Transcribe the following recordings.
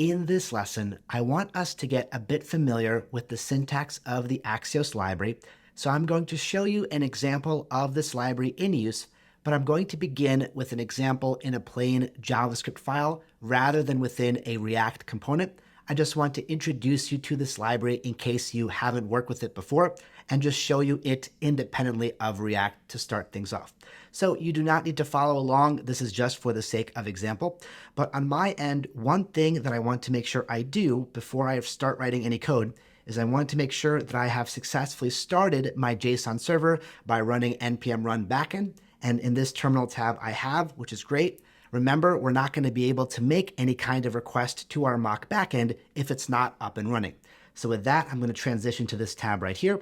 In this lesson, I want us to get a bit familiar with the syntax of the Axios library. So I'm going to show you an example of this library in use, but I'm going to begin with an example in a plain JavaScript file rather than within a React component. I just want to introduce you to this library in case you haven't worked with it before and just show you it independently of React to start things off. So you do not need to follow along. This is just for the sake of example. But on my end, one thing that I want to make sure I do before I start writing any code is I want to make sure that I have successfully started my JSON server by running npm run backend. And in this terminal tab I have, which is great. Remember, we're not going to be able to make any kind of request to our mock backend if it's not up and running. So with that, I'm going to transition to this tab right here.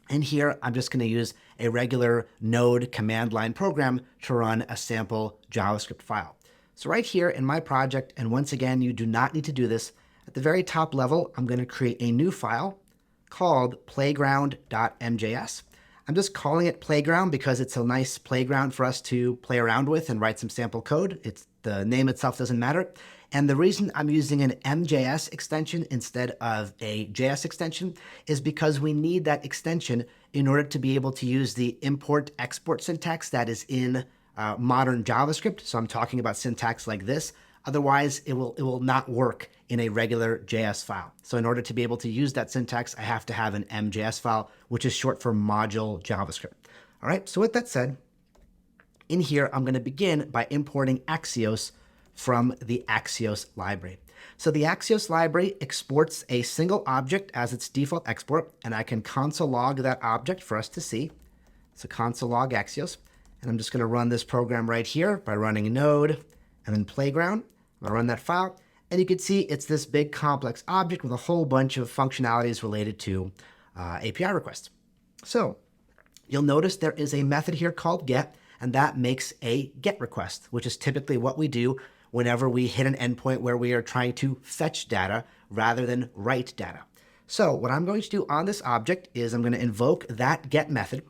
And here, I'm just going to use a regular Node command line program to run a sample JavaScript file. So right here in my project, and once again, you do not need to do this, at the very top level, I'm going to create a new file called playground.mjs. I'm just calling it playground because it's a nice playground for us to play around with and write some sample code. The name itself doesn't matter. And the reason I'm using an MJS extension instead of a JS extension is because we need that extension in order to be able to use the import-export syntax that is in modern JavaScript. So I'm talking about syntax like this. Otherwise, it will not work in a regular JS file. So in order to be able to use that syntax, I have to have an MJS file, which is short for module JavaScript. All right, so with that said, in here, I'm going to begin by importing Axios from the Axios library. So the Axios library exports a single object as its default export, and I can console log that object for us to see. So console log Axios, and I'm just going to run this program right here by running node and then playground. I'm going to run that file, and you can see it's this big complex object with a whole bunch of functionalities related to API requests. So you'll notice there is a method here called get, and that makes a get request, which is typically what we do whenever we hit an endpoint where we are trying to fetch data rather than write data. So what I'm going to do on this object is I'm going to invoke that get method,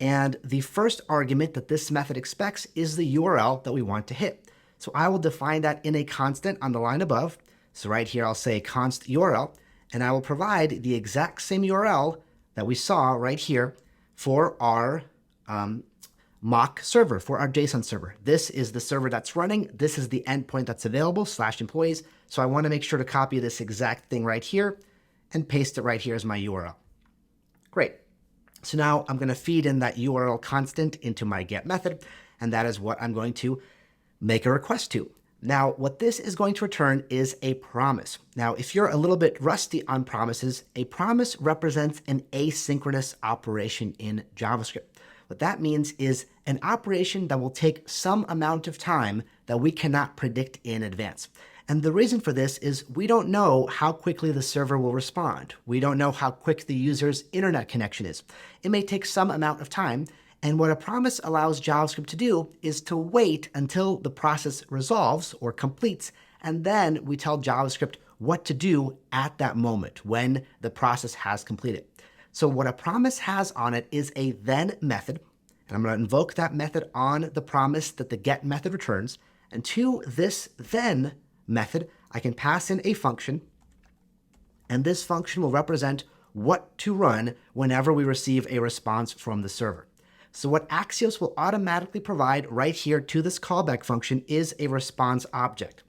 and the first argument that this method expects is the URL that we want to hit. So I will define that in a constant on the line above. So right here I'll say const URL, and I will provide the exact same URL that we saw right here for our mock server, for our JSON server. This is the server that's running. This is the endpoint that's available, /employees. So I want to make sure to copy this exact thing right here and paste it right here as my URL. Great. So now I'm going to feed in that URL constant into my get method, and that is what I'm going to make a request to. Now, what this is going to return is a promise. Now, if you're a little bit rusty on promises, a promise represents an asynchronous operation in JavaScript. What that means is an operation that will take some amount of time that we cannot predict in advance. And the reason for this is we don't know how quickly the server will respond. We don't know how quick the user's internet connection is. It may take some amount of time. And what a promise allows JavaScript to do is to wait until the process resolves or completes, and then we tell JavaScript what to do at that moment when the process has completed. So what a promise has on it is a then method, and I'm going to invoke that method on the promise that the get method returns. And to this then method, I can pass in a function, and this function will represent what to run whenever we receive a response from the server. So what Axios will automatically provide right here to this callback function is a response object.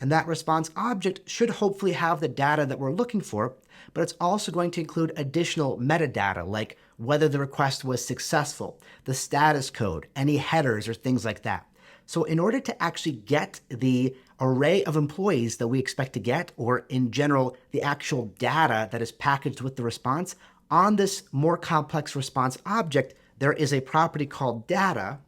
And that response object should hopefully have the data that we're looking for, but it's also going to include additional metadata like whether the request was successful, the status code, any headers or things like that. So in order to actually get the array of employees that we expect to get, or in general, the actual data that is packaged with the response, on this more complex response object, there is a property called data,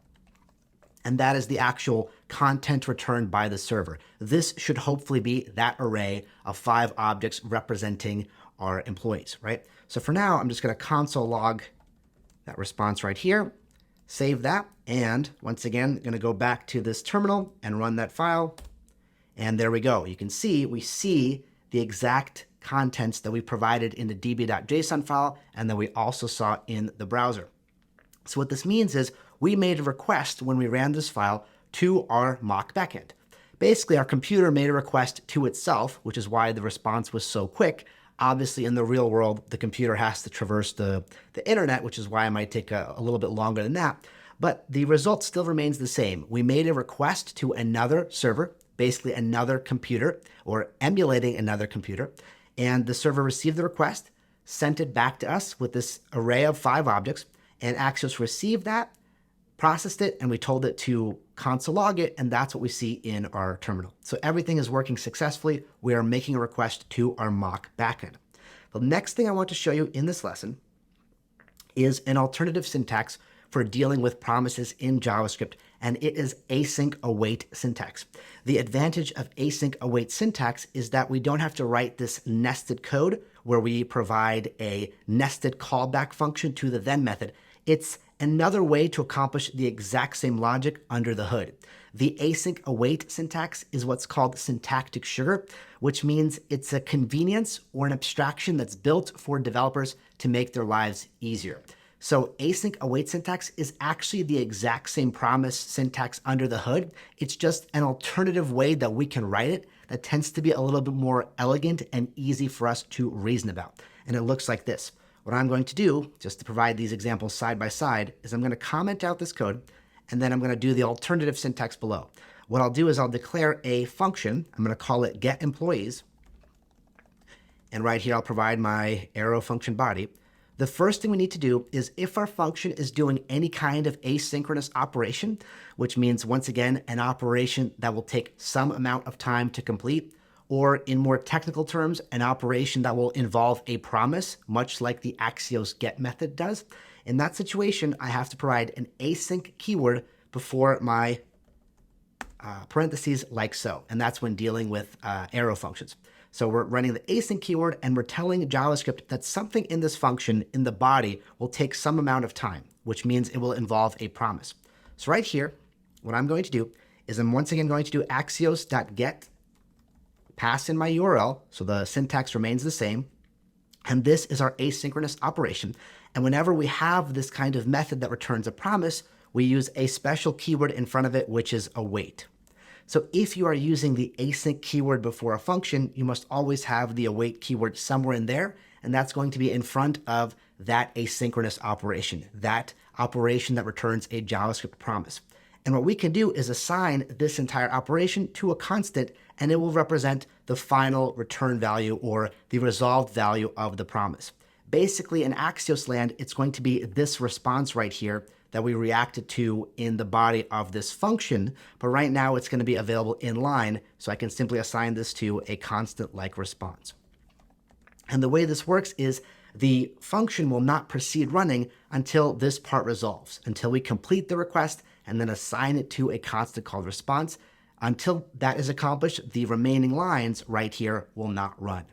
and that is the actual content returned by the server. This should hopefully be that array of 5 objects representing our employees, right? So for now, I'm just going to console log that response right here, save that, and once again, I'm going to go back to this terminal and run that file, and there we go. You can see, we see the exact contents that we provided in the db.json file and that we also saw in the browser. So what this means is we made a request when we ran this file to our mock backend. Basically, our computer made a request to itself, which is why the response was so quick. Obviously, in the real world, the computer has to traverse the internet, which is why it might take a little bit longer than that. But the result still remains the same. We made a request to another server, basically another computer, or emulating another computer, and the server received the request, sent it back to us with this array of 5 objects, and Axios received that, processed it, and we told it to console log it, and that's what we see in our terminal. So everything is working successfully. We are making a request to our mock backend. The next thing I want to show you in this lesson is an alternative syntax for dealing with promises in JavaScript, and it is async await syntax. The advantage of async await syntax is that we don't have to write this nested code where we provide a nested callback function to the then method. It's another way to accomplish the exact same logic under the hood. The async await syntax is what's called syntactic sugar, which means it's a convenience or an abstraction that's built for developers to make their lives easier. So async await syntax is actually the exact same promise syntax under the hood. It's just an alternative way that we can write it that tends to be a little bit more elegant and easy for us to reason about. And it looks like this. What I'm going to do, just to provide these examples side by side, is I'm going to comment out this code, and then I'm going to do the alternative syntax below. What I'll do is I'll declare a function. I'm going to call it getEmployees. And right here, I'll provide my arrow function body. The first thing we need to do is if our function is doing any kind of asynchronous operation, which means, once again, an operation that will take some amount of time to complete, or in more technical terms, an operation that will involve a promise, much like the Axios get method does. In that situation, I have to provide an async keyword before my parentheses like so. And that's when dealing with arrow functions. So we're running the async keyword, and we're telling JavaScript that something in this function in the body will take some amount of time, which means it will involve a promise. So right here, what I'm going to do is I'm once again going to do axios.get, pass in my URL, so the syntax remains the same, and this is our asynchronous operation. And whenever we have this kind of method that returns a promise, we use a special keyword in front of it, which is await. So if you are using the async keyword before a function, you must always have the await keyword somewhere in there, and that's going to be in front of that asynchronous operation, that operation that returns a JavaScript promise. And what we can do is assign this entire operation to a constant, and it will represent the final return value or the resolved value of the promise. Basically, in Axios land, it's going to be this response right here that we reacted to in the body of this function, but right now it's going to be available in line, so I can simply assign this to a constant like response. And the way this works is the function will not proceed running until this part resolves, until we complete the request and then assign it to a constant called response. Until that is accomplished, the remaining lines right here will not run.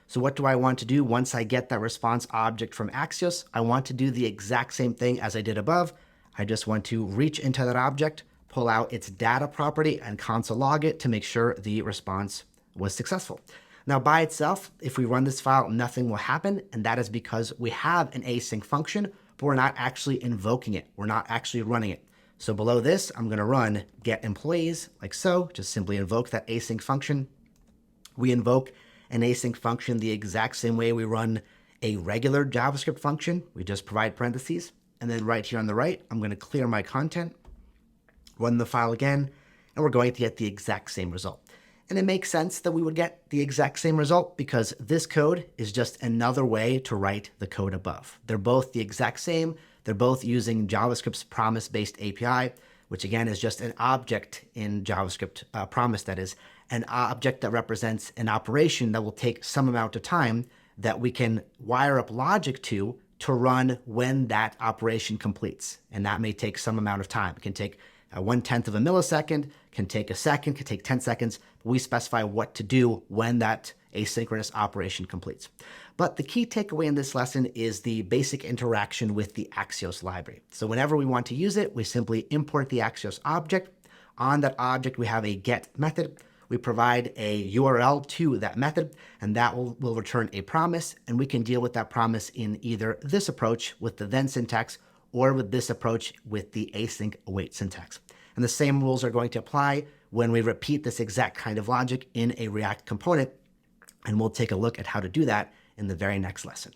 So what do I want to do once I get that response object from Axios? I want to do the exact same thing as I did above. I just want to reach into that object, pull out its data property, and console log it to make sure the response was successful. Now, by itself, if we run this file, nothing will happen, and that is because we have an async function, but we're not actually invoking it. We're not actually running it. So below this, I'm going to run getEmployees like so, just simply invoke that async function. We invoke an async function the exact same way we run a regular JavaScript function. We just provide parentheses. And then right here on the right, I'm going to clear my content, run the file again, and we're going to get the exact same result. And it makes sense that we would get the exact same result because this code is just another way to write the code above. They're both the exact same. They're both using JavaScript's promise-based API, which again is just an object in JavaScript, promise that is, an object that represents an operation that will take some amount of time that we can wire up logic to run when that operation completes. And that may take some amount of time. It can take 1/10 of a millisecond, can take a second, can take 10 seconds. We specify what to do when that asynchronous operation completes. But the key takeaway in this lesson is the basic interaction with the Axios library. So whenever we want to use it, we simply import the Axios object. On that object, we have a get method. We provide a URL to that method, and that will return a promise, and we can deal with that promise in either this approach with the then syntax or with this approach with the async await syntax. And the same rules are going to apply when we repeat this exact kind of logic in a React component. And we'll take a look at how to do that in the very next lesson.